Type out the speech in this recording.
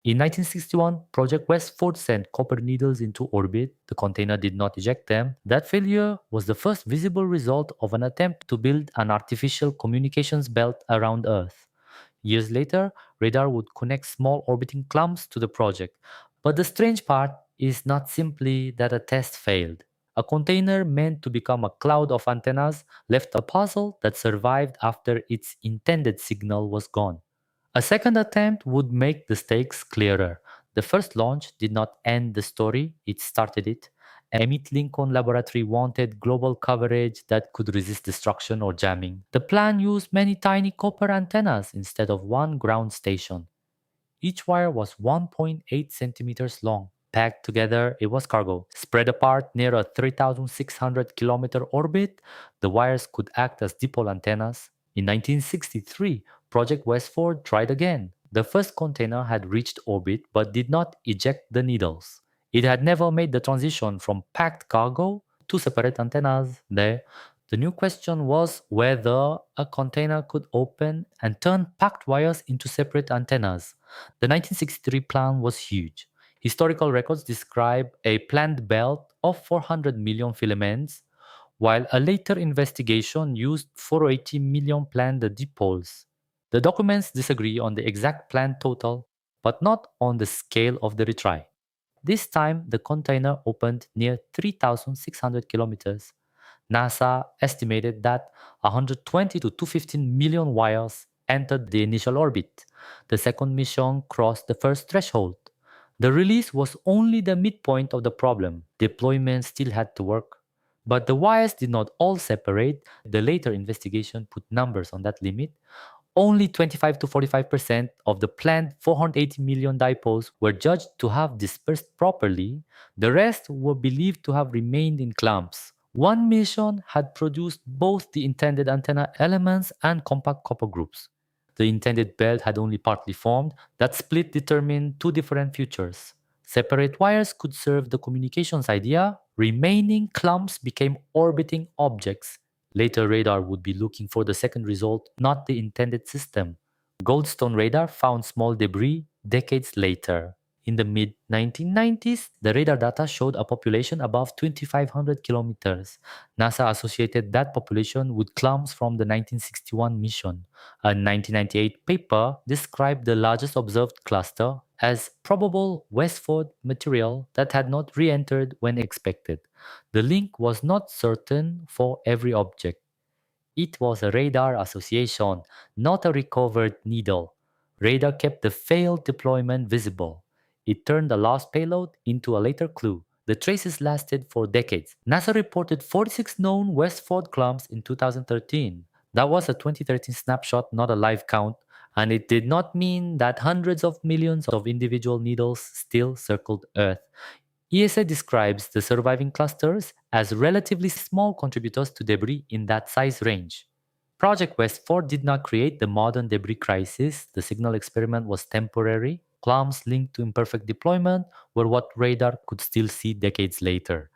In 1961, Project Westford sent copper needles into orbit. The container did not eject them. That failure was the first visible result of an attempt to build an artificial communications belt around Earth. Years later, radar would connect small orbiting clumps to the project. But the strange part is not simply that a test failed. A container meant to become a cloud of antennas left a puzzle that survived after its intended signal was gone. A second attempt would make the stakes clearer. The first launch did not end the story, it started it. Emmett Lincoln Laboratory wanted global coverage that could resist destruction or jamming. The plan used many tiny copper antennas instead of one ground station. Each wire was 1.8 centimeters long. Packed together, it was cargo. Spread apart near a 3,600-kilometer orbit, the wires could act as dipole antennas. In 1963, Project Westford tried again. The first container had reached orbit but did not eject the needles. It had never made the transition from packed cargo to separate antennas. There, the new question was whether a container could open and turn packed wires into separate antennas. The 1963 plan was huge. Historical records describe a planned belt of 400 million filaments, while a later investigation used 480 million planned dipoles. The documents disagree on the exact planned total, but not on the scale of the retry. This time, the container opened near 3,600 kilometers. NASA estimated that 120 to 215 million wires entered the initial orbit. The second mission crossed the first threshold. The release was only the midpoint of the problem. Deployment still had to work. But the wires did not all separate. The later investigation put numbers on that limit. Only 25 to 45% of the planned 480 million dipoles were judged to have dispersed properly. The rest were believed to have remained in clumps. One mission had produced both the intended antenna elements and compact copper groups. The intended belt had only partly formed. That split determined two different futures. Separate wires could serve the communications idea. Remaining clumps became orbiting objects. Later radar would be looking for the second result, not the intended system. Goldstone radar found small debris decades later. In the mid 1990s, the radar data showed a population above 2,500 kilometers. NASA associated that population with clumps from the 1961 mission. A 1998 paper described the largest observed cluster as probable Westford material that had not re entered when expected. The link was not certain for every object. It was a radar association, not a recovered needle. Radar kept the failed deployment visible. It turned the lost payload into a later clue. The traces lasted for decades. NASA reported 46 known Westford clumps in 2013. That was a 2013 snapshot, not a live count, and it did not mean that hundreds of millions of individual needles still circled Earth. ESA describes the surviving clusters as relatively small contributors to debris in that size range. Project Westford did not create the modern debris crisis. The signal experiment was temporary. Clumps linked to imperfect deployment were what radar could still see decades later.